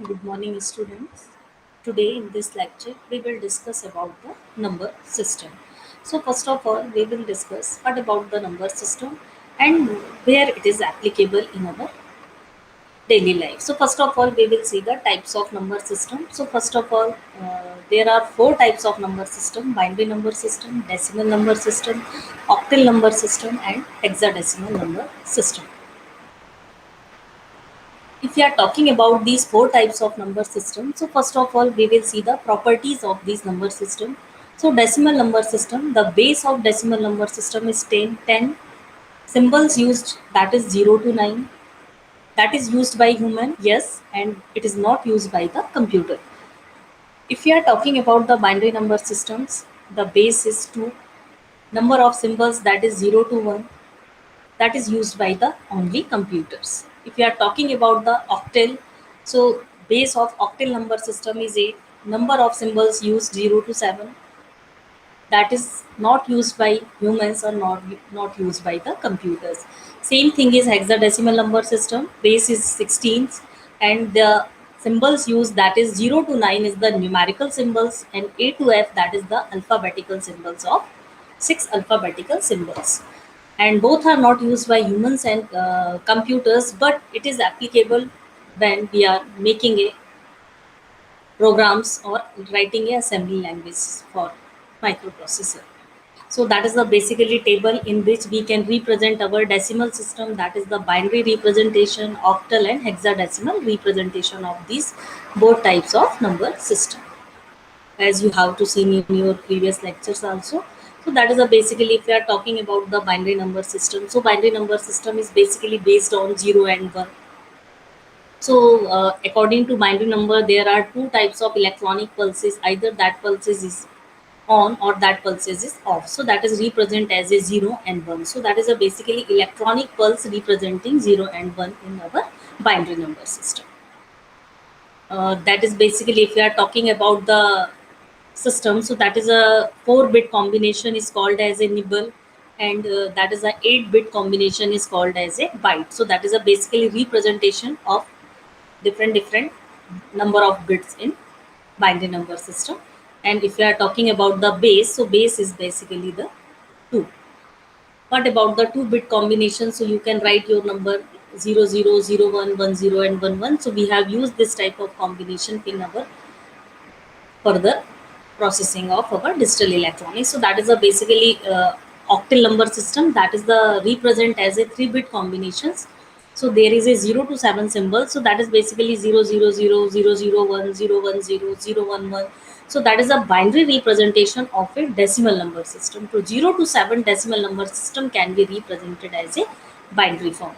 Good morning, students. Today in this lecture, we will discuss about the number system. So first of all, we will discuss what about the number system and where it is applicable in our daily life. So first of all, we will see the types of number system. So first of all, there are four types of number system: binary number system, decimal number system, octal number system, and hexadecimal number system. If we are talking about these four types of number system, so first of all, we will see the properties of these number system. So decimal number system, the base of decimal number system is 10. 10 symbols used, that is 0 to 9. That is used by human, yes, and it is not used by the computer. If we are talking about the binary number systems, the base is 2. Number of symbols, that is 0 to 1. That is used by the only computers. If you are talking about the octal, so base of octal number system is 8. Number of symbols used 0 to 7. That is not used by humans or not used by the computers. Same thing is hexadecimal number system. Base is 16, and the symbols used, that is 0 to 9 is the numerical symbols, and A to F, that is the alphabetical symbols of 6 alphabetical symbols. And both are not used by humans and computers, but it is applicable when we are making a programs or writing a assembly language for microprocessor. So that is the basically table in which we can represent our decimal system, that is the binary representation, octal and hexadecimal representation of these both types of number system, as you have to see in your previous lectures also. So that is a basically, if we are talking about the binary number system, so binary number system is basically based on 0 and 1. So according to binary number, there are two types of electronic pulses: either that pulses is on or that pulses is off. So that is represent as a 0 and 1. So that is a basically electronic pulse representing 0 and 1 in our binary number system. That is basically, if we are talking about the system, so that is a 4-bit combination is called as a nibble, and that is a 8-bit combination is called as a byte. So that is a basically representation of different number of bits in binary number system. And if you are talking about the base, so base is basically the 2. What about the 2-bit combination? So you can write your number 000110 and 11. So we have used this type of combination in our further processing of our digital electronics. So that is a basically octal number system, that is the represent as a 3-bit combinations. So there is a 0 to 7 symbol. So that is basically 0000010010011. So that is a binary representation of a decimal number system. So 0 to 7 decimal number system can be represented as a binary form.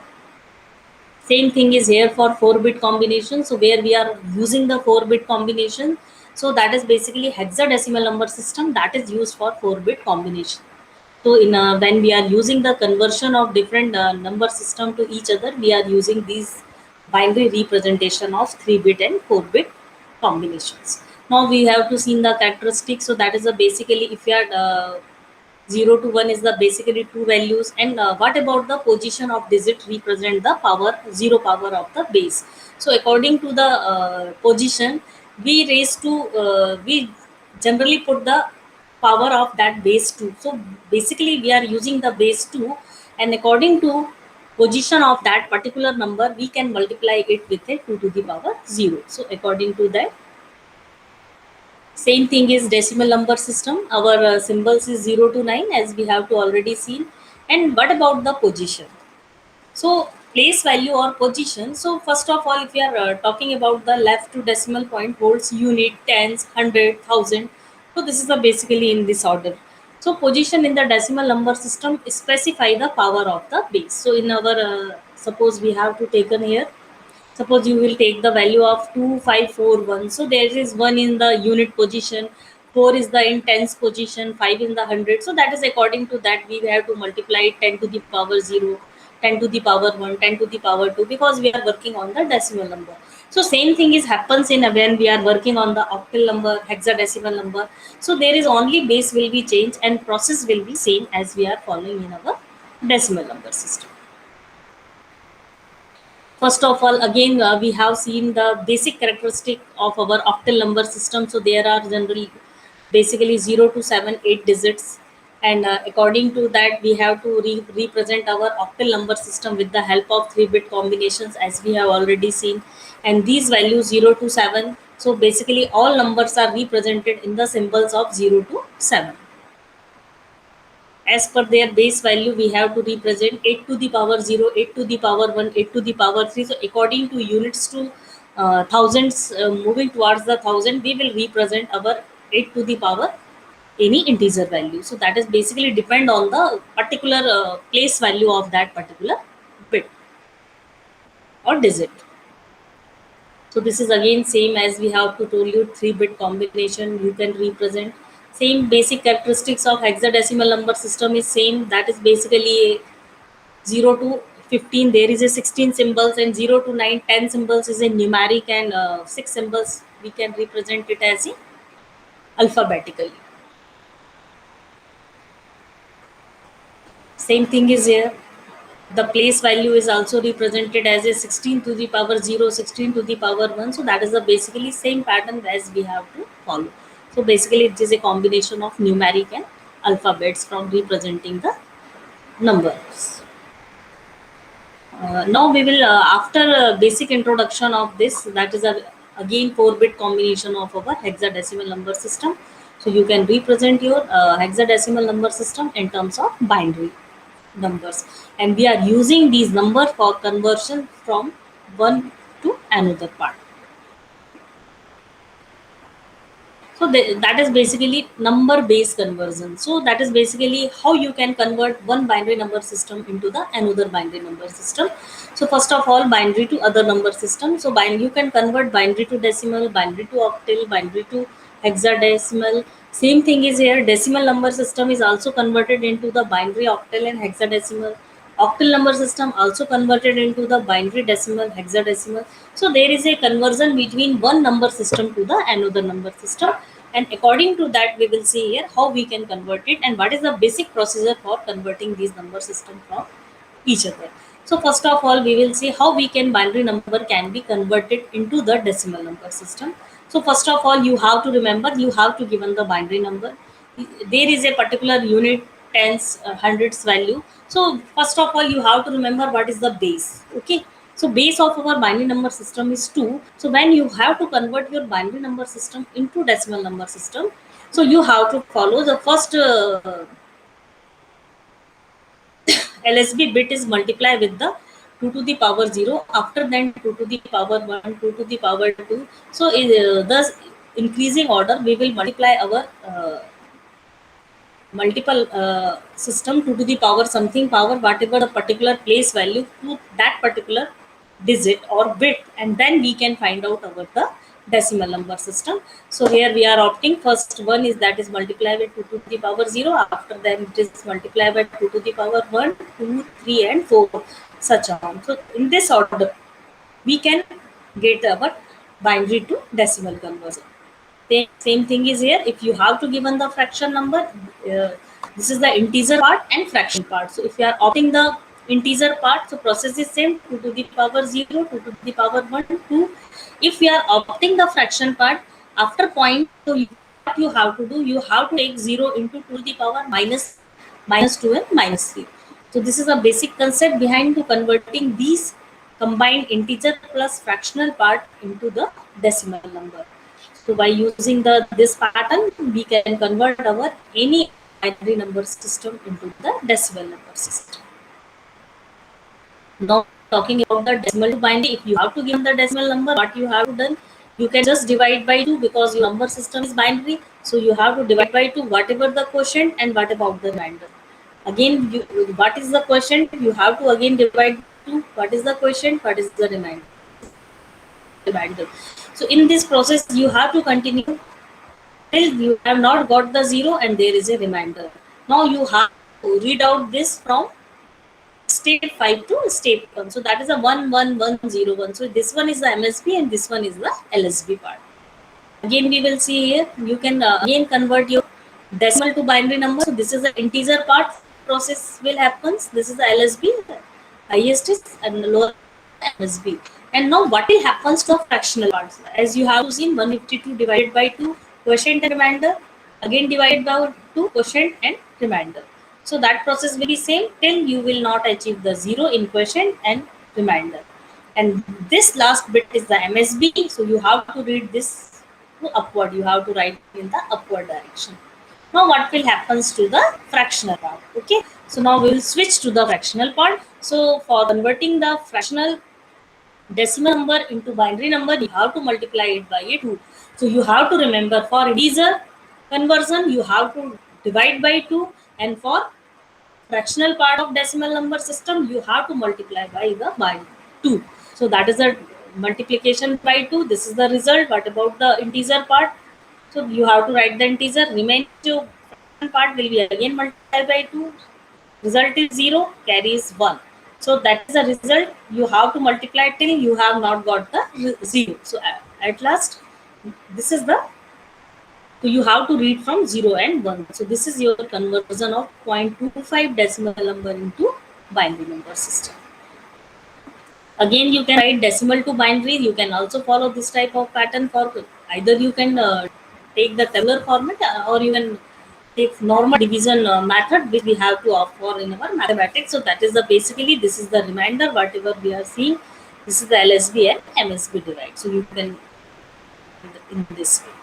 Same thing is here for 4-bit combination. So where we are using the 4-bit combination, so that is basically hexadecimal number system, that is used for 4-bit combination. So in when we are using the conversion of different number system to each other, we are using these binary representation of 3-bit and 4-bit combinations. Now we have to see in the characteristics. So that is a basically, if you are 0 to 1 is the basically two values. And what about the position of digit represent the power, 0 power of the base. So according to the position, we generally put the power of that base 2. So basically we are using the base 2, and according to position of that particular number, we can multiply it with a 2 to the power 0. So according to that, same thing is decimal number system. Our symbols is 0 to 9, as we have to already seen. And what about the position? So place value or position. So first of all, if we are talking about the left to decimal point holds unit, tens, hundred, thousand. So this is the basically in this order. So position in the decimal number system specify the power of the base. So in our suppose we have to taken here. Suppose you will take the value of 2541. So there is 1 in the unit position, 4 is the in tens position, 5 in the hundred. So that is according to that we have to multiply 10 to the power 0, 10 to the power 1, 10 to the power 2, because we are working on the decimal number. So same thing is happens in when we are working on the octal number, hexadecimal number. So there is only base will be changed and process will be same as we are following in our decimal number system. First of all, again, we have seen the basic characteristic of our octal number system. So there are generally basically 0 to 7, 8 digits. And according to that, we have to represent our octal number system with the help of 3-bit combinations, as we have already seen. And these values 0 to 7. So basically, all numbers are represented in the symbols of 0 to 7. As per their base value, we have to represent 8 to the power 0, 8 to the power 1, 8 to the power 3. So according to units to thousands, moving towards the thousand, we will represent our 8 to the power any integer value. So that is basically depend on the particular place value of that particular bit or digit. So this is again same as we have to told you, 3-bit combination you can represent. Same basic characteristics of hexadecimal number system is same. That is basically 0 to 15 there is a 16 symbols, and 0 to 9 10 symbols is a numeric, and 6 symbols we can represent it as in alphabetically. Same thing is here. The place value is also represented as a 16 to the power 0, 16 to the power 1. So that is the basically same pattern as we have to follow. So basically it is a combination of numeric and alphabets from representing the numbers. Now we will, after basic introduction of this, that is a again 4-bit combination of our hexadecimal number system. So you can represent your hexadecimal number system in terms of binary numbers, and we are using these numbers for conversion from one to another part. So that is basically number based conversion. So that is basically how you can convert one binary number system into the another binary number system. So first of all, binary to other number system. So you can convert binary to decimal, binary to octal, binary to hexadecimal. Same thing is here. Decimal number system is also converted into the binary, octal, and hexadecimal. Octal number system also converted into the binary, decimal, hexadecimal. So there is a conversion between one number system to the another number system, and according to that we will see here how we can convert it and what is the basic procedure for converting these number system from each other. So first of all, we will see how we can binary number can be converted into the decimal number system. So first of all, you have to remember, you have to given the binary number. There is a particular unit, tens, hundreds value. So first of all, you have to remember what is the base. Okay. So base of our binary number system is 2. So when you have to convert your binary number system into decimal number system, so you have to follow the first LSB bit is multiply with the 2 to the power 0, after then 2 to the power 1, 2 to the power 2. So thus increasing order we will multiply our multiple system 2 to the power something power, whatever the particular place value to that particular digit or bit, and then we can find out our the decimal number system. So here we are opting first one is that is multiplied by 2 to the power 0, after then it is multiplied by 2 to the power 1, 2, 3 and 4, such on. So in this order we can get our binary to decimal conversion. Same thing is here. If you have to given the fraction number, this is the integer part and fraction part. So if you are opting the integer part, so process is same, 2 to the power 0, 2 to the power 1, 2. If you are opting the fraction part, after point, so what you have to do, you have to take 0 into 2 to the power minus 2 and minus 3. So this is a basic concept behind to converting these combined integer plus fractional part into the decimal number. So by using this pattern, we can convert our any binary number system into the decimal number system. Now talking about the decimal to binary, if you have to give the decimal number, what you have to done, you can just divide by 2 because your number system is binary. So you have to divide by 2 whatever the quotient and what about the remainder. Again, what is the quotient? You have to again divide 2. What is the quotient? What is the remainder? So in this process, you have to continue till you have not got the 0 and there is a remainder. Now you have to read out this from step 5 to step 1. So that is a 11101. So this one is the MSB and this one is the LSB part. Again we will see here, you can again convert your decimal to binary number. So this is the integer part process will happen. This is the LSB, highest is and lower MSB. And now what will happens to the fractional parts? As you have seen, 152 divided by 2, quotient and remainder, again divided by 2, quotient and remainder. So that process will be same till you will not achieve the 0 in quotient and remainder. And this last bit is the MSB, so you have to read this to upward, you have to write in the upward direction. Now what will happens to the fractional part? Okay, so now we will switch to the fractional part. So for converting the fractional decimal number into binary number, you have to multiply it by a 2. So you have to remember, for integer conversion you have to divide by 2, and for fractional part of decimal number system you have to multiply by 2. So that is the multiplication by 2. This is the result. What about the integer part? So you have to write the integer. Remaining part will be again multiplied by 2. Result is 0, carries 1. So that is the result. You have to multiply till you have not got the 0. So at last, this is the, so you have to read from 0 and 1. So this is your conversion of 0.25 decimal number into binary number system. Again, you can write decimal to binary. You can also follow this type of pattern for either you can take the tabular format, or you can take normal division method which we have to opt for in our mathematics. So that is the basically this is the remainder whatever we are seeing. This is the LSB and MSB divide. So you can in this way.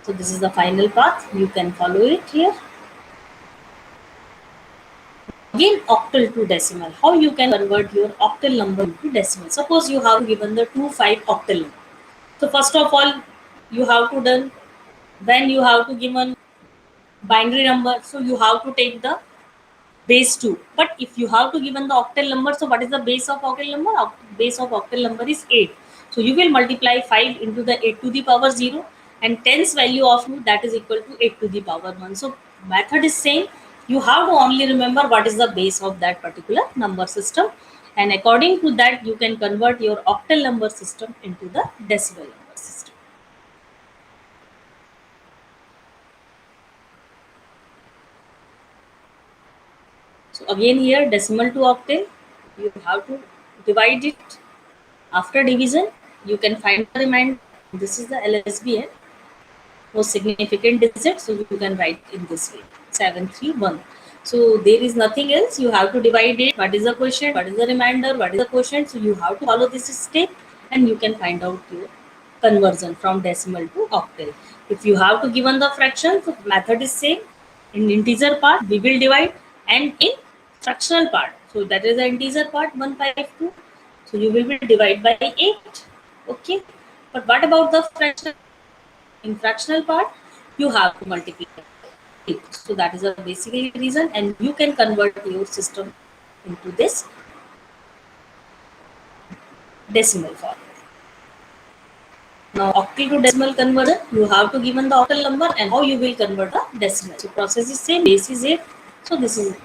So this is the final path. You can follow it here. Again, octal to decimal. How you can convert your octal number into decimal? Suppose you have given the 2-5 octal number. So first of all, you have to done when you have to given binary number. So you have to take the base 2. But if you have to given the octal number, so what is the base of octal number? Base of octal number is 8. So you will multiply 5 into the 8 to the power 0, and tens value of 2, that is equal to 8 to the power 1. So method is same. You have to only remember what is the base of that particular number system, and according to that you can convert your octal number system into the decimal number system. So again here decimal to octal, you have to divide it. After division, you can find the remainder. This is the LSBN, most significant digit. So you can write in this way 731. So there is nothing else. You have to divide it. What is the quotient? What is the remainder? What is the quotient? So you have to follow this step, and you can find out your conversion from decimal to octal. If you have to given the fraction, so method is same. In integer part, we will divide, and in fractional part, so that is the integer part 152. So you will divide by 8. Okay. But what about the fraction? In fractional part, you have to multiply 8. So that is the basically reason, and you can convert your system into this decimal form. Now octal to decimal conversion, you have to given the octal number and how you will convert the decimal. So process is same, base is 8. So this is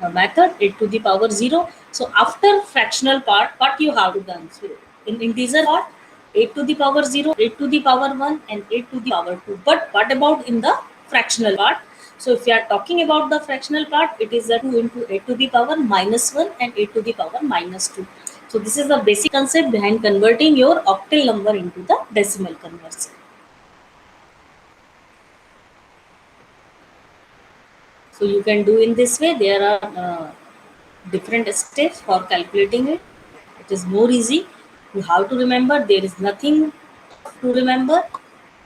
the method, 8 to the power 0. So after fractional part, what you have to done? So in integer part, 8 to the power 0, 8 to the power 1, and 8 to the power 2. But what about in the fractional part? So if you are talking about the fractional part, it is a 2 into 8 to the power minus 1 and 8 to the power minus 2. So this is the basic concept behind converting your octal number into the decimal conversion. So you can do in this way. There are different steps for calculating it. It is more easy. You have to remember, there is nothing to remember.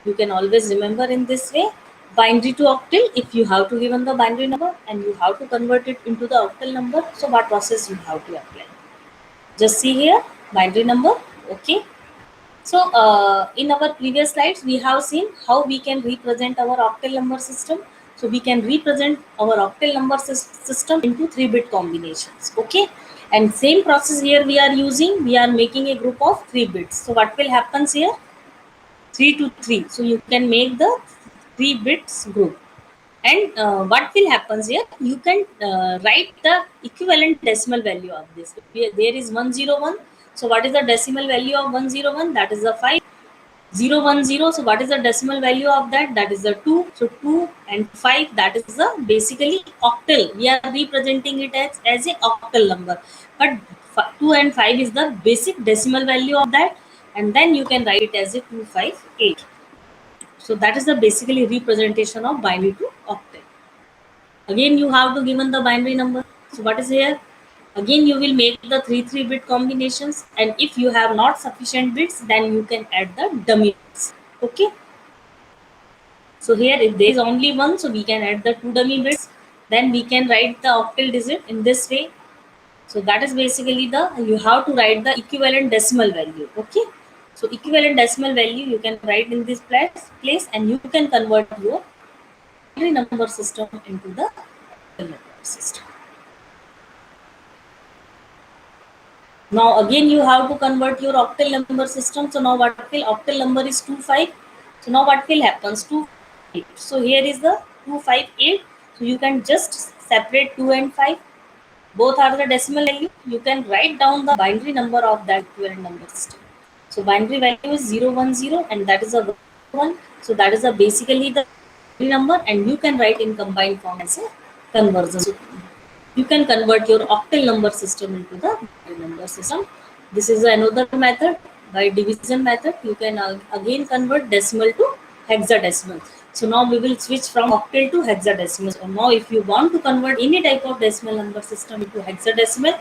You can always remember in this way. Binary to octal, if you have to given the binary number and you have to convert it into the octal number, so what process you have to apply? Just see here, binary number. Okay. So in our previous slides, we have seen how we can represent our octal number system. So we can represent our octal number system into 3-bit combinations. Okay. And same process here we are using. We are making a group of 3 bits. So what will happen here? 3 to 3. So you can make the 3 bits group. And what will happen here? You can write the equivalent decimal value of this. There is 101. So what is the decimal value of 101? That is the 5. 010. So what is the decimal value of that? That is the 2. So 2 and 5, that is the basically octal. We are representing it as a octal number. But 2 and 5 is the basic decimal value of that, and then you can write it as a 258. So that is the basically representation of binary to octal. Again, you have to given the binary number. So what is here? Again, you will make the 3 bit combinations, and if you have not sufficient bits, then you can add the dummy bits. Okay. So here, if there is only one, so we can add the 2 dummy bits. Then we can write the octal digit in this way. So that is basically the, you have to write the equivalent decimal value. Okay. So equivalent decimal value you can write in this place, and you can convert your binary number system into the octal number system. Now again you have to convert your octal number system. So now what will, octal number is 25. So now what will happen? 258. So here is the 258. So you can just separate 2 and 5. Both are the decimal value. You can write down the binary number of that equivalent number system. So binary value is 010, and that is a 1. So that is a basically the binary number, and you can write in combined form as a conversion. So you can convert your octal number system into the binary number system. This is another method. By division method, you can again convert decimal to hexadecimal. So now we will switch from octal to hexadecimal. So now if you want to convert any type of decimal number system into hexadecimal,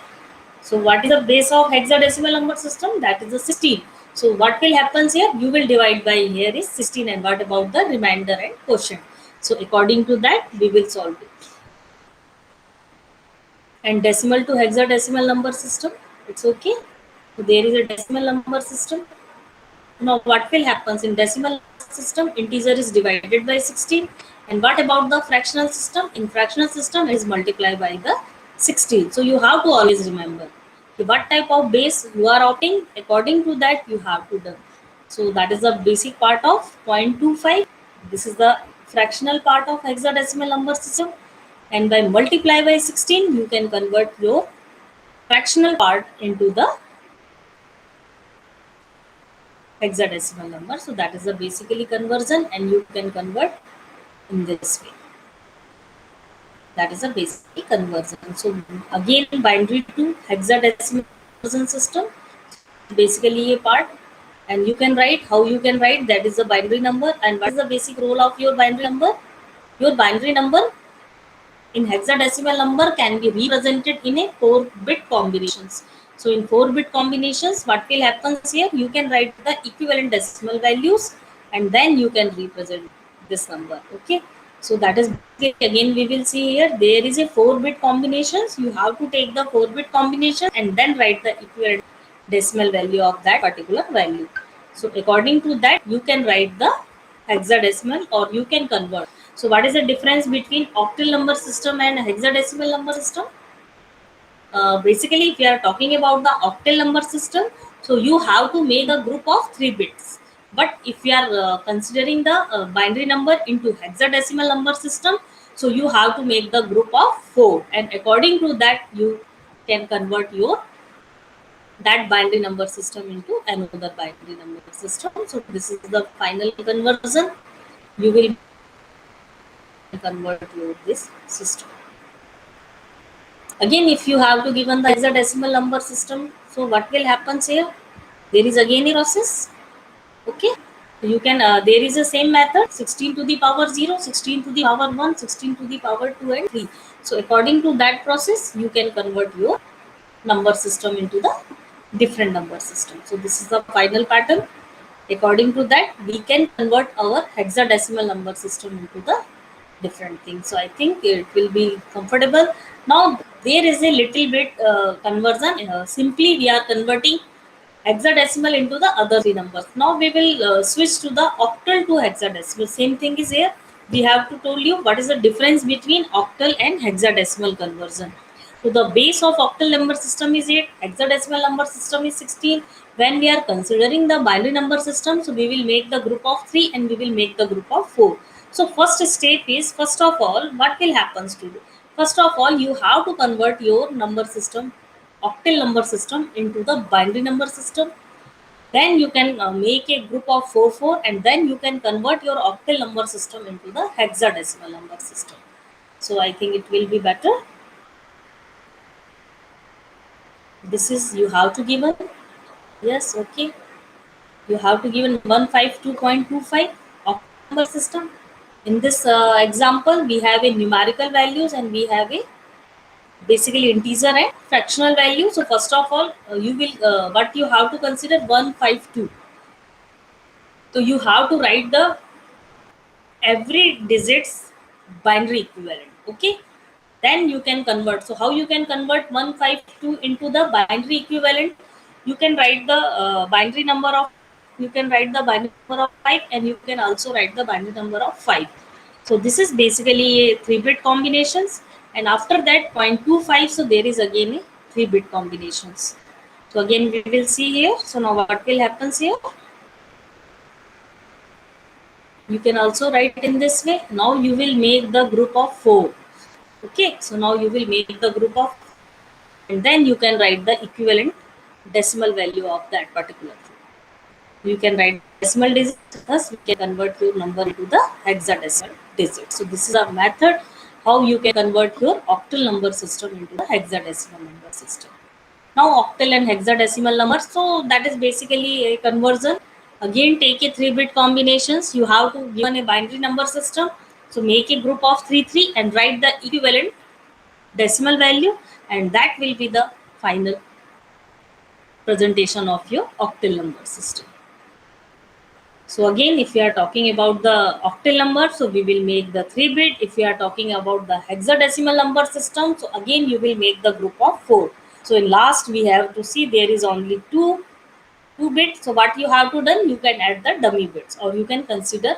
so what is the base of hexadecimal number system? That is the 16. So what will happen here? You will divide by, here is 16, and what about the remainder and quotient? So according to that, we will solve it. And decimal to hexadecimal number system, it's okay. So there is a decimal number system. Now what will happen in decimal system? Integer is divided by 16. And what about the fractional system? In fractional system, it is multiplied by the 16. So you have to always remember what type of base you are opting. According to that, you have to do. So that is the basic part of 0.25. This is the fractional part of hexadecimal number system. And by multiply by 16, you can convert your fractional part into the hexadecimal number. So that is a basically conversion, and you can convert in this way. That is a basic conversion. So again, binary to hexadecimal conversion system, basically a part, and you can write how you can write, that is the binary number. And what is the basic role of your binary number? Your binary number in hexadecimal number can be represented in a 4-bit combinations. So in 4-bit combinations, what will happen here? You can write the equivalent decimal values, and then you can represent this number. Okay. So that is, again we will see here, there is a 4-bit combinations. You have to take the 4-bit combination and then write the equivalent decimal value of that particular value. So according to that, you can write the hexadecimal, or you can convert. So what is the difference between octal number system and hexadecimal number system? Basically, if you are talking about the octal number system, so you have to make a group of 3 bits. But if you are considering the binary number into hexadecimal number system, so you have to make the group of 4, and according to that, you can convert your that binary number system into another binary number system. So this is the final conversion. You will convert your this system. Again, if you have to given the hexadecimal number system, so what will happen here? There is again a process. Okay. You can, there is the same method, 16 to the power 0, 16 to the power 1, 16 to the power 2 and 3. So according to that process, you can convert your number system into the different number system. So this is the final pattern. According to that, we can convert our hexadecimal number system into the different things. So I think it will be comfortable. Now there is a little bit conversion. Simply we are converting hexadecimal into the other 3 numbers. Now we will switch to the octal to hexadecimal. Same thing is here. We have to tell you what is the difference between octal and hexadecimal conversion. So the base of octal number system is 8, hexadecimal number system is 16. When we are considering the binary number system, so we will make the group of 3 and we will make the group of 4. So first step is, first of all, what will happen to you? First of all, you have to convert your number system, octal number system, into the binary number system. Then you can make a group of 4, and then you can convert your octal number system into the hexadecimal number system. So I think it will be better. This is you have to given. Yes, okay. You have to given 152.25 octal number system. In this example, we have a numerical values and we have a basically integer and fractional value. So first of all, you will what you have to consider 152. So you have to write the every digits binary equivalent. Okay, then you can convert. So how you can convert 152 into the binary equivalent? You can write the binary number of, you can write the binary number of 5, and you can also write the binary number of 5. So this is basically a 3-bit combinations, and after that 0.25, so there is again a 3-bit combinations. So again we will see here. So now what will happens here? You can also write in this way. Now you will make the group of 4. Okay, so now you will make the group of, and then you can write the equivalent decimal value of that particular thing. You can write decimal digit, thus we can convert your number into the hexadecimal digit. So this is a method how you can convert your octal number system into the hexadecimal number system. Now octal and hexadecimal numbers, so that is basically a conversion. Again, take a 3-bit combinations. You have to given a binary number system. So make a group of 3 and write the equivalent decimal value, and that will be the final presentation of your octal number system. So again, if we are talking about the octal number, so we will make the 3-bit. If we are talking about the hexadecimal number system, so again you will make the group of 4. So in last we have to see there is only two bits. So what you have to done, you can add the dummy bits, or you can consider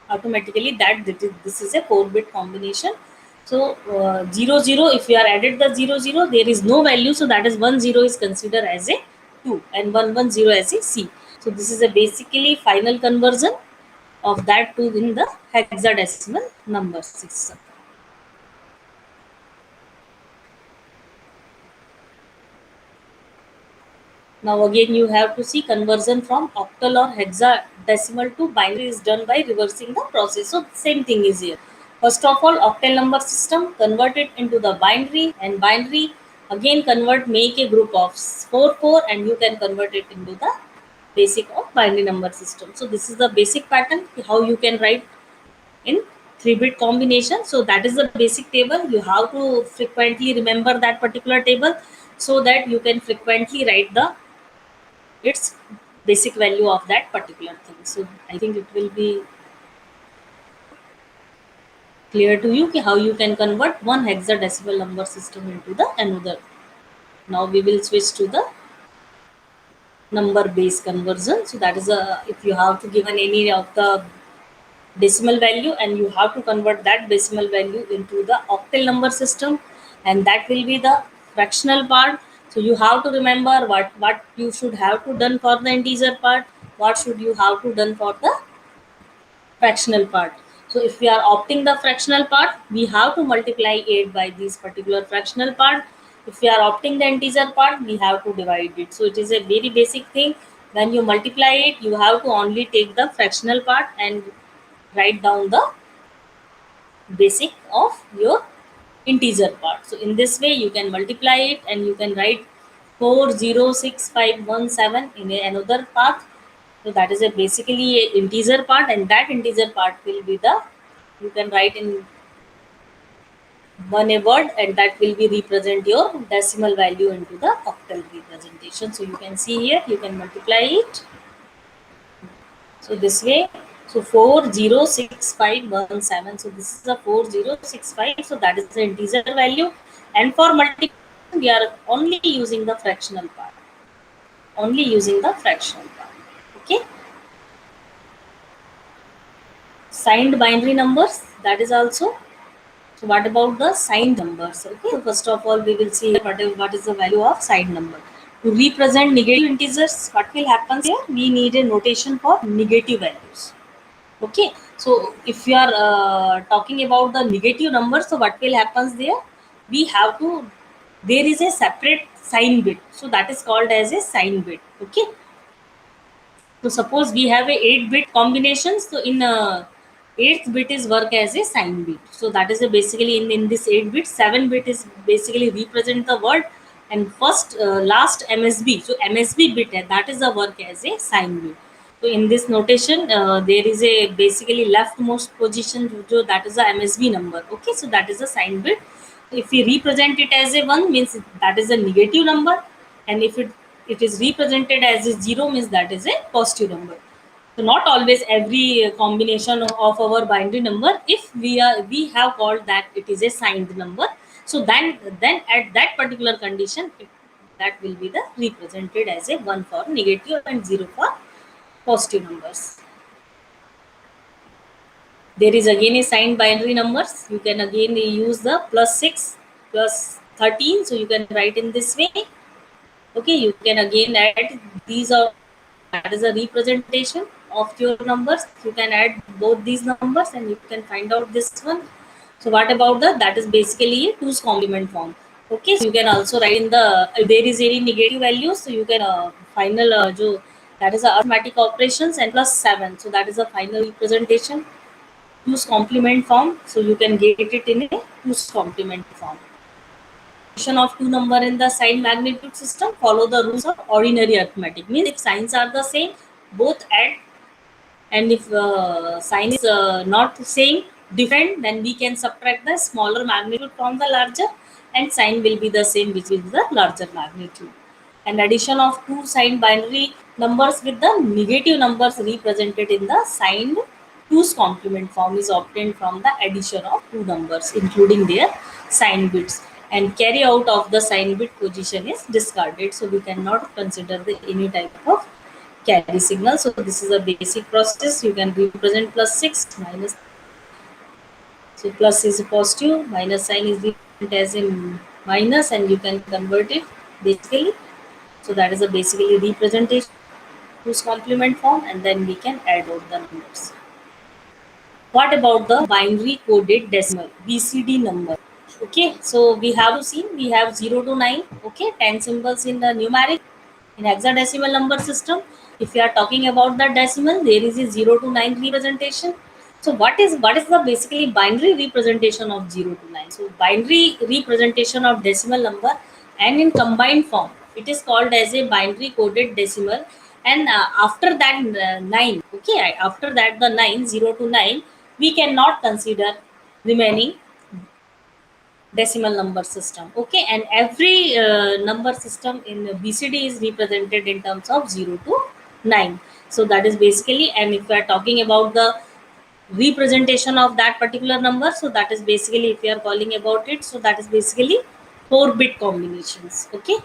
automatically that this is a 4-bit combination. So 00, if you are added the 00, there is no value, so that is 10 is considered as a 2 and 110 as a C. So this is a basically final conversion of that to in the hexadecimal number system. Now again you have to see conversion from octal or hexadecimal to binary is done by reversing the process. So same thing is here. First of all, octal number system convert it into the binary, and binary again convert, make a group of 4 and you can convert it into the basic of binary number system. So this is the basic pattern how you can write in 3-bit combination. So that is the basic table. You have to frequently remember that particular table so that you can frequently write the its basic value of that particular thing. So I think it will be clear to you how you can convert one hexadecimal number system into the another. Now we will switch to the number base conversion. So that is a, if you have to given any of the decimal value and you have to convert that decimal value into the octal number system, and that will be the fractional part. So you have to remember what you should have to done for the integer part, what should you have to done for the fractional part. So if we are opting the fractional part, we have to multiply 8 by this particular fractional part. If we are opting the integer part, we have to divide it. So it is a very basic thing. When you multiply it, you have to only take the fractional part and write down the basic of your integer part. So in this way you can multiply it and you can write 406517 in another path. So that is a basically a integer part, and that integer part will be the, you can write in one a word, and that will be represent your decimal value into the octal representation. So you can see here, you can multiply it. So this way, so 406517. So this is a 4065. So that is the integer value. And for multiplication, we are only using the fractional part. Only using the fractional part. Okay. Signed binary numbers, that is also. So what about the signed numbers? Okay. So first of all, we will see what is the value of signed number. To represent negative integers, what will happen here? We need a notation for negative values. Okay, so if you are talking about the negative numbers, so what will happens there? We have to, there is a separate sign bit, so that is called as a sign bit. Okay, so suppose we have a 8-bit combination, so in 8th bit is work as a sign bit. So that is a basically in this 8-bit, 7-bit is basically represent the word, and first last MSB. So MSB bit है, that is the work as a sign bit. So in this notation, there is a basically leftmost position, that is the MSB number. Okay, so that is the sign bit. If we represent it as a 1, means that is a negative number, and if it is represented as a 0, means that is a positive number. So not always every combination of our binary number, if we have called that it is a signed number, so then at that particular condition, that will be the represented as a 1 for negative and 0 for positive numbers. There is again a signed binary numbers. You can again use the plus 6 plus 13. So you can write in this way. Okay, you can again add these are, that is a representation of your numbers. You can add both these numbers and you can find out this one. So what about that is basically a 2's complement form. Okay, so you can also write in the, if there is any negative values, so you can final that is a arithmetic operations and plus 7. So that is a final representation, 2's complement form. So you can get it in a 2's complement form. Of two number in the sign magnitude system follow the rules of ordinary arithmetic. Means if signs are the same, both add, and if sign is not same, different, then we can subtract the smaller magnitude from the larger, and sign will be the same, which is the larger magnitude. And addition of two signed binary numbers with the negative numbers represented in the signed 2's complement form is obtained from the addition of two numbers including their sign bits, and carry out of the sign bit position is discarded. So we cannot consider the any type of carry signal. So this is a basic process. You can represent plus 6 minus. So plus is a positive, minus sign is represented as a minus, and you can convert it basically. So that is a basically representation, 2's complement form, and then we can add out the numbers. What about the binary coded decimal BCD number? Okay, so we have to see, we have 0 to 9. Okay, 10 symbols in the numeric. In hexadecimal number system, if you are talking about the decimal, there is a 0 to 9 representation. So what is the basically binary representation of 0 to 9? So binary representation of decimal number and in combined form, it is called as a binary coded decimal. And after that 9, okay, after that the 9, 0 to 9, we cannot consider remaining decimal number system. Okay, and every number system in BCD is represented in terms of 0 to 9. So that is basically, and if we are talking about the representation of that particular number, so that is basically, if we are calling about it, so that is basically 4-bit combinations. Okay,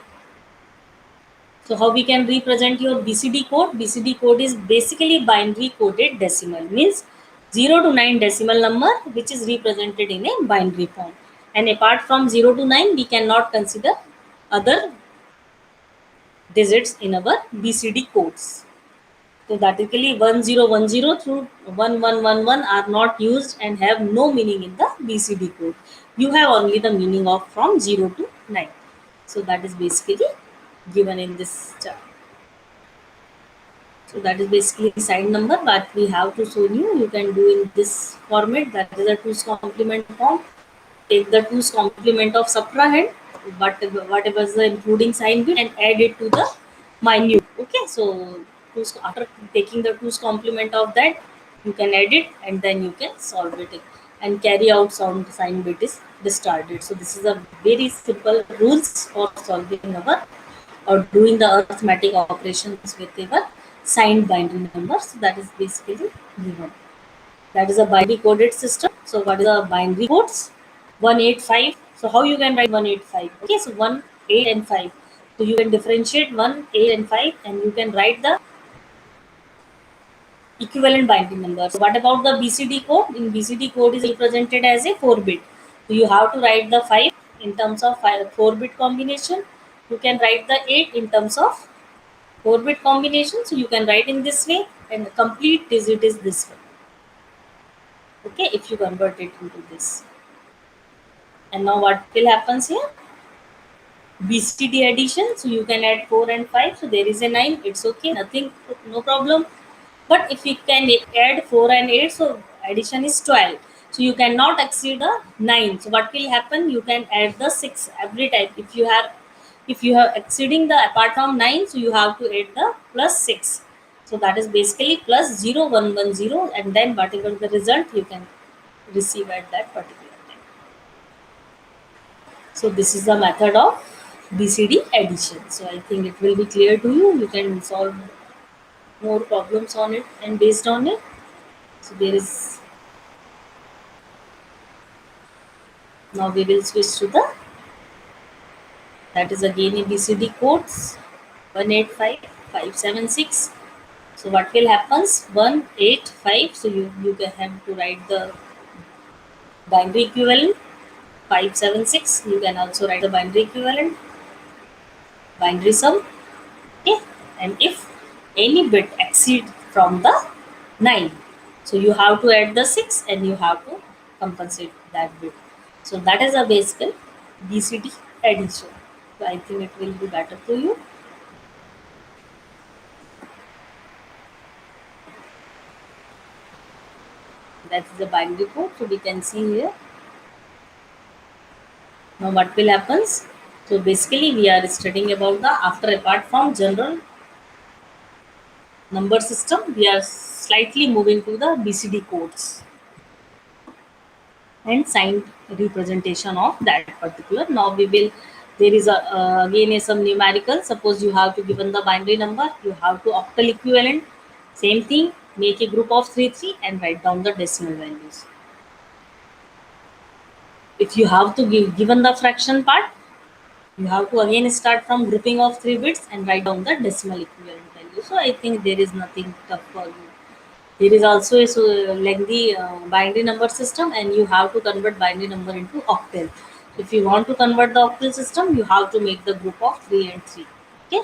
so how we can represent your BCD code? BCD code is basically binary coded decimal, means 0 to 9 decimal number which is represented in a binary form. And apart from 0 to 9, we cannot consider other digits in our BCD codes. So basically 1010 through 1111 are not used and have no meaning in the BCD code. You have only the meaning of from 0 to 9. So that is basically given in this chart. So that is basically sign number, but we have to show you. You can do in this format, that is a 2's complement form. Take the 2's complement of subtrahend, but whatever is the including sign bit, and add it to the minute. Okay, so after taking the 2's complement of that, you can add it and then you can solve it, and carry out sound sign bit is discarded. So this is a very simple rules for solving our or doing the arithmetic operations with our signed binary numbers. So that is basically given. That is a binary coded system. So what is a binary codes? 185. So how you can write 185? Okay, so 1, 8 and 5. So you can differentiate 1, 8 and 5, and you can write the equivalent binary number. So what about the BCD code? In BCD code is represented as a 4-bit. So you have to write the 5 in terms of 4-bit combination. You can write the 8 in terms of 4-bit combination. So you can write in this way, and the complete digit is this way. Okay, if you convert it into this. And now what will happen here? BCD addition. So you can add 4 and 5. So there is a 9. It's okay. Nothing, no problem. But if you can add 4 and 8, so addition is 12. So you cannot exceed the 9. So what will happen? You can add the 6 every time. If you have If you are exceeding the apart from 9, so you have to add the plus 6. So that is basically plus 0110, and then whatever the result you can receive at that particular time. So this is the method of BCD addition. So I think it will be clear to you. You can solve more problems on it and based on it. So there is, now we will switch to the, that is again ABCD codes 185576. So what will happens 185, so you can have to write the binary equivalent. 576, you can also write the binary equivalent, binary sum. Okay, and if any bit exceed from the 9, so you have to add the 6 and you have to compensate that bit. So that is a basic BCD addition. So I think it will be better to you. That is the binary code. So we can see here. Now what will happens? So basically we are studying about the, after apart from general number system, we are slightly moving to the BCD codes and signed representation of that particular. Now we will, there is a again some numerical. Suppose you have to given the binary number, you have to octal equivalent. Same thing, make a group of 3 and write down the decimal values. If you have to give given the fraction part, you have to again start from grouping of 3 bits and write down the decimal equivalent value. So I think there is nothing tough for you. There is also a lengthy binary number system, and you have to convert binary number into octal. If you want to convert the octal system, you have to make the group of 3 and 3. Okay.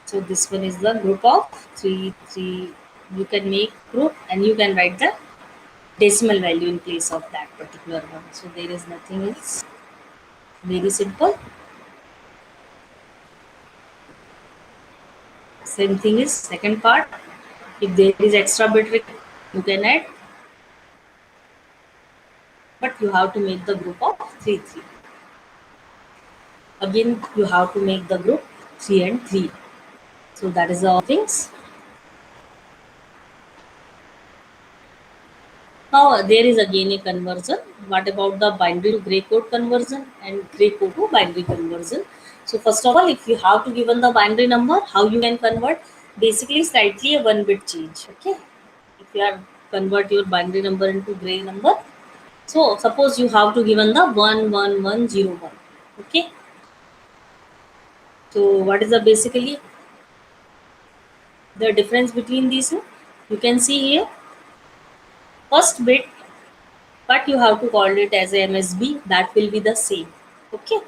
So this one is the group of 3, 3. You can make group and you can write the decimal value in place of that particular one. So there is nothing else. Very simple. Same thing is second part. If there is extra bit you can add, but you have to make the group of 3, 3. Again, you have to make the group 3 and 3. So that is all things. Now there is again a conversion. What about the binary to gray code conversion and gray code to binary conversion? So first of all, if you have to given the binary number, how you can convert? Basically, slightly a 1 bit change. Okay, if you are convert your binary number into gray number. So suppose you have to given the 11101. Okay. So what is the basically the difference between these two? You can see here first bit, but you have to call it as a MSB. That will be the same. Okay.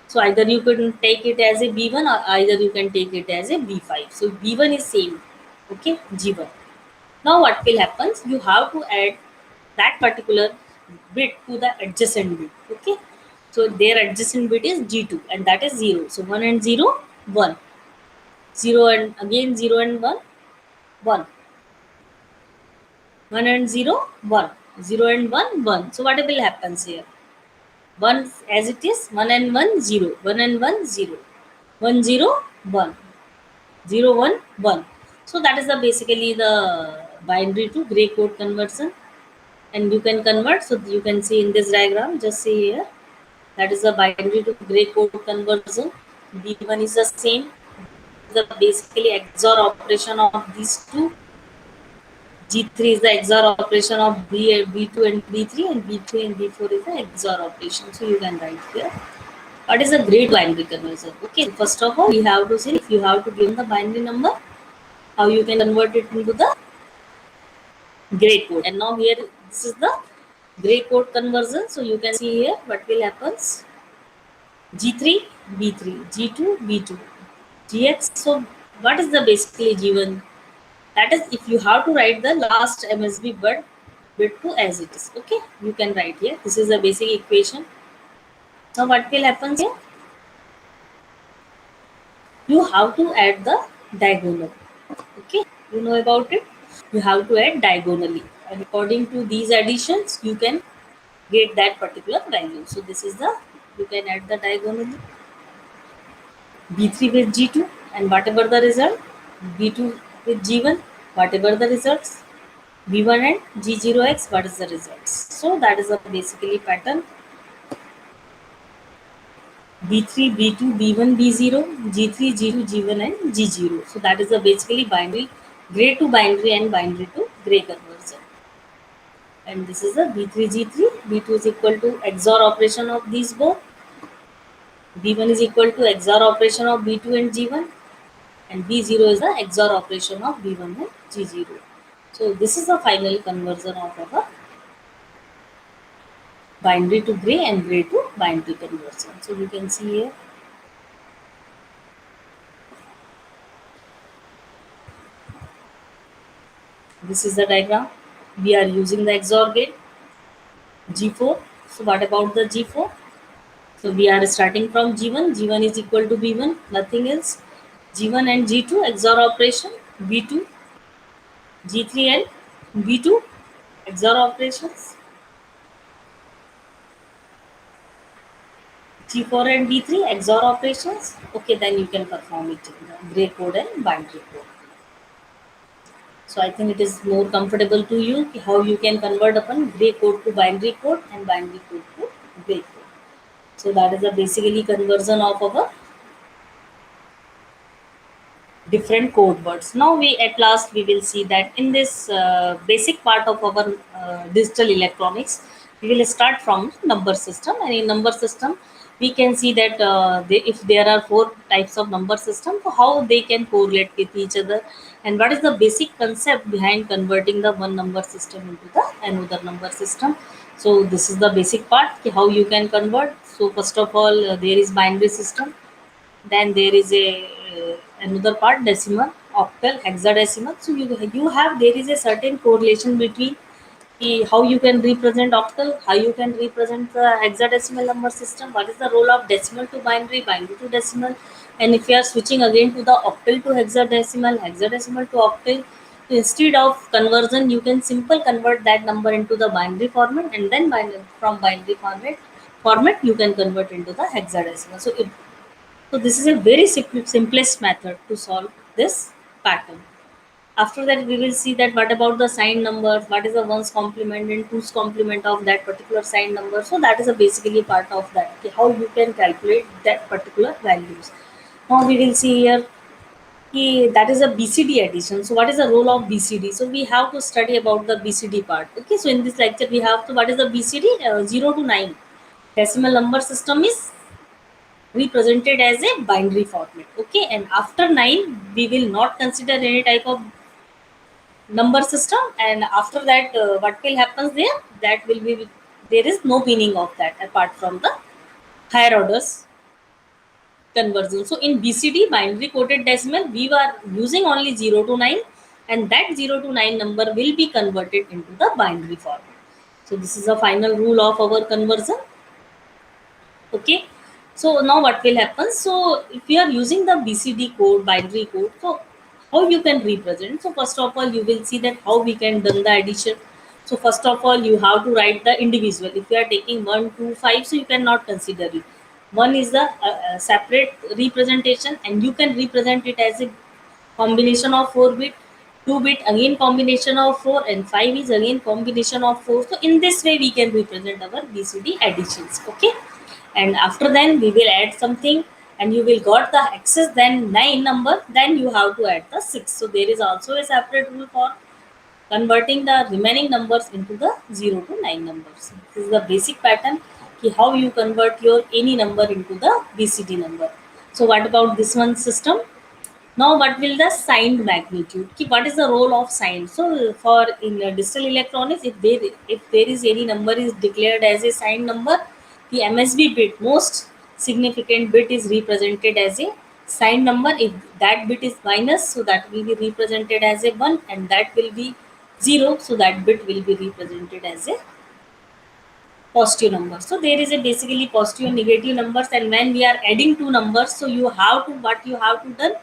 So either you can take it as a B1 or either you can take it as a B5. So B1 is same. Okay, G1. Now what will happen? You have to add that particular bit to the adjacent bit. Okay. So their adjacent bit is G2 and that is 0. So 1 and 0, 1. 0 and again 0 and 1, 1. 1 and 0, 1. 0 and 1, 1. So what will happen here? 1 as it is, 1 and 1, 0. 1 and 1, 0. 1, 0, 1. 0, 1, 1. So that is the basically the binary to gray code conversion. And you can convert. So you can see in this diagram, just see here. That is the binary to gray code conversion. B1 is the same. The basically XOR operation of these two. G3 is the XOR operation of B2 and B3, and B3 and B4 is the XOR operation. So you can write here. What is a gray binary conversion? Okay, first of all, we have to see if you have to give the binary number, how you can convert it into the gray code. And now here, this is the gray code conversion. So you can see here what will happens. G3, B3, G2, B2, GX. So what is the basically G1? That is, if you have to write the last MSB bit to as it is. Okay, you can write here. This is the basic equation. Now what will happen here? You have to add the diagonal. Okay, you know about it. You have to add diagonally. And according to these additions, you can get that particular value. So this is the, you can add the diagonally B3 with G2, and whatever the result, B2 with G1, whatever the results, B1 and G0x, what is the results. So that is a basically pattern. B3, B2, B1, B0, G3, G2, G1 and G0. So that is a basically binary, gray to binary and binary to gray conversion. And this is the B3, G3, B2 is equal to XOR operation of these both, B1 is equal to XOR operation of B2 and G1, and B0 is the XOR operation of B1 and G0. So this is the final conversion of our binary to gray and gray to binary conversion. So you can see here, this is the diagram. We are using the XOR gate G4. So what about the G4? So we are starting from G1. G1 is equal to B1, nothing else. G1 and G2 XOR operation, B2, G3 and B2 XOR operations, G4 and D3 XOR operations. Okay, then you can perform it in the gray code and binary code. So I think it is more comfortable to you how you can convert upon gray code to binary code and binary code to gray code. So that is a basically conversion of our different code words. Now we at last we will see that in this basic part of our digital electronics, we will start from number system, and in number system we can see that if there are four types of number system, so how they can correlate with each other, and what is the basic concept behind converting the one number system into the another number system. So this is the basic part, how you can convert. So first of all, there is binary system, then there is a another part, decimal, octal, hexadecimal. So you have, there is a certain correlation between how you can represent octal, how you can represent the hexadecimal number system, what is the role of decimal to binary, binary to decimal, and if you are switching again to the octal to hexadecimal, hexadecimal to octal, instead of conversion you can simple convert that number into the binary format, and then from binary format you can convert into the hexadecimal. So this is a very simplest method to solve this pattern. After that, we will see that what about the signed numbers, what is the ones complement and twos complement of that particular signed number. So that is a basically part of that, okay, how you can calculate that particular values. Now we will see here, that is a BCD addition. So what is the role of BCD? So we have to study about the BCD part. Okay, so in this lecture we have to, what is the BCD? 0 to 9. Decimal number system is represented as a binary format. Okay, and after 9 we will not consider any type of number system, and after that what will happen there, that will be, there is no meaning of that apart from the higher orders conversion. So in BCD, binary coded decimal, we were using only 0 to 9, and that 0 to 9 number will be converted into the binary format. So this is the final rule of our conversion. Okay, so now what will happen, so if you are using the BCD code, binary code, so how you can represent. So first of all, you will see that how we can done the addition. So first of all, you have to write the individual. If you are taking 1 2 5, so you cannot consider it. One is the separate representation, and you can represent it as a combination of 4 bit, 2 bit again combination of 4, and 5 is again combination of 4. So in this way we can represent our BCD additions. Okay, and after then we will add something, and you will got the excess then 9 number, then you have to add the 6. So there is also a separate rule for converting the remaining numbers into the 0 to 9 numbers. This is the basic pattern, how you convert your any number into the BCD number. So what about this one system? Now, what will the signed magnitude? What is the role of signed? So, for in digital electronics, if there is any number is declared as a signed number, the MSB bit, most significant bit, is represented as a signed number. If that bit is minus, so that will be represented as a 1, and that will be 0, so that bit will be represented as a positive number. So there is a basically positive and negative numbers, and when we are adding two numbers, so you have to, what you have to done,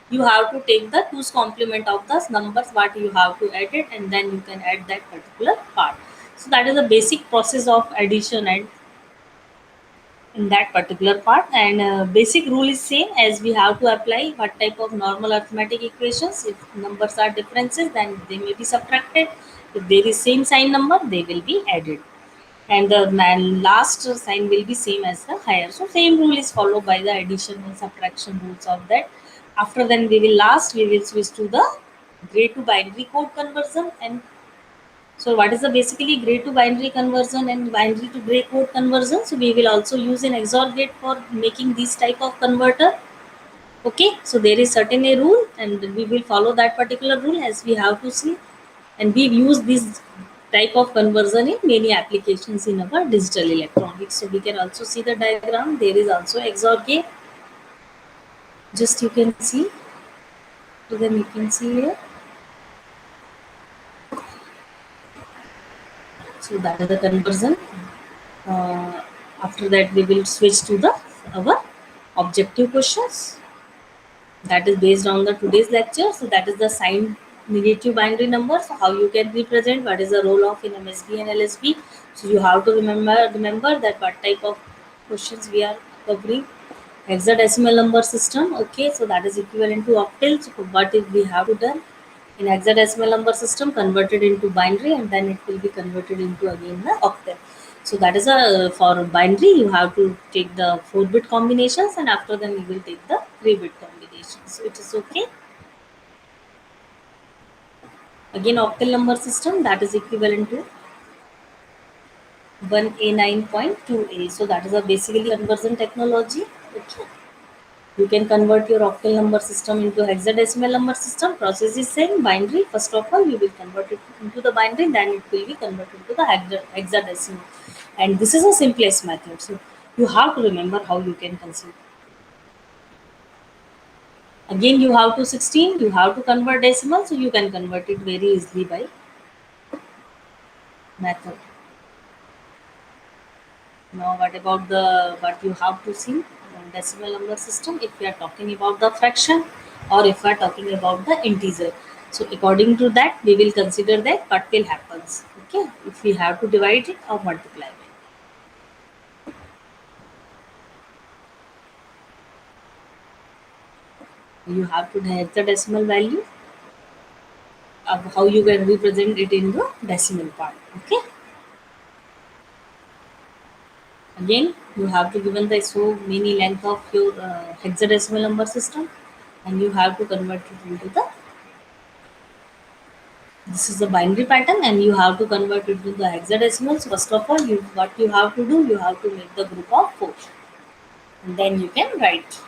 you have to take the two's complement of those numbers what you have to add it, and then you can add that particular part. So that is the basic process of addition and in that particular part. And basic rule is same, as we have to apply what type of normal arithmetic equations. If numbers are differences, then they may be subtracted. If there is same sign number, they will be added, and the last sign will be same as the higher. So same rule is followed by the addition and subtraction rules of that. After then we will switch to the gray to binary code conversion. And so what is the basically gray to binary conversion and binary to gray code conversion? So we will also use an XOR gate for making this type of converter. Okay, so there is certain a rule and we will follow that particular rule as we have to see. And we use this type of conversion in many applications in our digital electronics. So we can also see the diagram. There is also XOR gate. Just you can see. So then you can see here. So that is the conversion. Uh, After that, we will switch to the our objective questions. That is based on the today's lecture. So that is the signed negative binary number. So how you can represent, what is the role of in MSB and LSB. So you have to remember that what type of questions we are covering. Hexadecimal number system. Okay, so that is equivalent to octal. So what if we have to done in hexadecimal number system, converted into binary, and then it will be converted into again the octal. So that is a for binary you have to take the 4-bit combinations, and after then you will take the 3-bit combinations. So it is okay. Again octal number system, that is equivalent to 1A9.2A. So that is a basically conversion technology. Okay. You can convert your octal number system into hexadecimal number system. Process is same, binary. First of all, you will convert it into the binary, then it will be converted to the hexadecimal. And this is the simplest method. So you have to remember how you can consider. Again, you have to 16, you have to convert decimal, so you can convert it very easily by method. Now, what about the what you have to see decimal number system? If we are talking about the fraction, or if we are talking about the integer, so according to that, we will consider that what will happens. Okay, if we have to divide it or multiply it, you have to have the decimal value of how you can represent it in the decimal part. Okay. Again, you have to given the so many length of your hexadecimal number system, and you have to convert it into the this is the binary pattern, and you have to convert it to the hexadecimals. First of all, you what you have to do, you have to make the group of 4, and then you can write.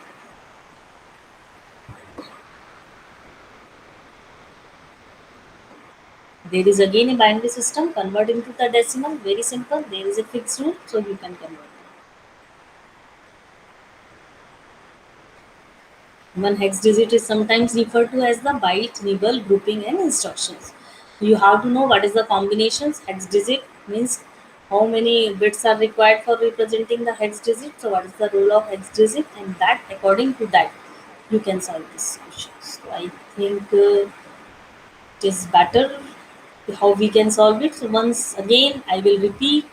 There is again a binary system, convert into the decimal. Very simple. There is a fixed rule, so you can convert. One hex digit is sometimes referred to as the byte, nibble, grouping, and instructions. You have to know what is the combinations. Hex digit means how many bits are required for representing the hex digit. So what is the role of hex digit, and that according to that you can solve this question. So I think it is better how we can solve it. So once again I will repeat.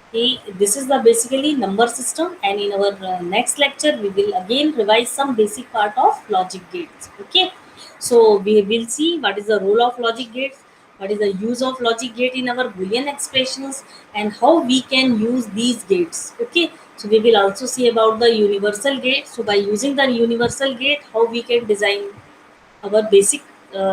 Okay, this is the basically number system, and in our next lecture we will again revise some basic part of logic gates. Okay, so we will see what is the role of logic gates, what is the use of logic gate in our boolean expressions, and how we can use these gates. Okay, so we will also see about the universal gate. So by using the universal gate, how we can design our basic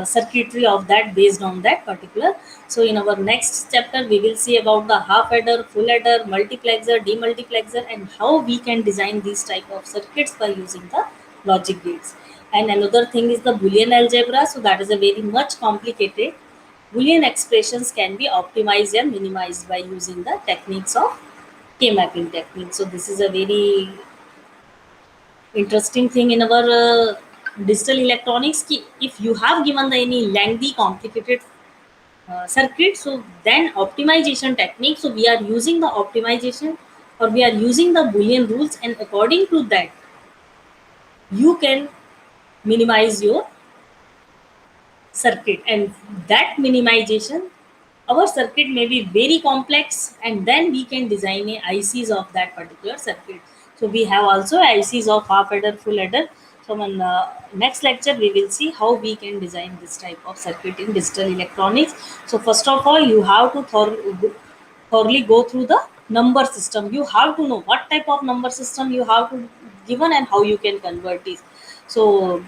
circuitry of that based on that particular. So in our next chapter we will see about the half adder, full adder, multiplexer, demultiplexer, and how we can design these type of circuits by using the logic gates. And another thing is the boolean algebra. So that is a very much complicated. Boolean expressions can be optimized and minimized by using the techniques of k-mapping technique. So this is a very interesting thing in our digital electronics ki if you have given the any lengthy complicated circuit, so then optimization technique, so we are using the optimization, or we are using the boolean rules, and according to that you can minimize your circuit, and that minimization our circuit may be very complex, and then we can design a ICs of that particular circuit. So we have also ICs of half adder, full adder. So in the next lecture we will see how we can design this type of circuit in digital electronics. So first of all, you have to thoroughly go through the number system. You have to know what type of number system you have to given and how you can convert it. So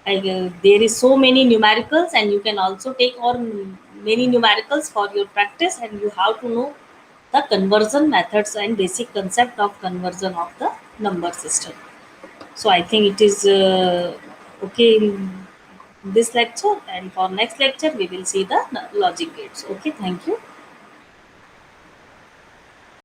there is so many numericals, and you can also take on many numericals for your practice, and you have to know the conversion methods and basic concept of conversion of the number system. So I think it is okay in this lecture, and for next lecture we will see the logic gates. Okay, thank you.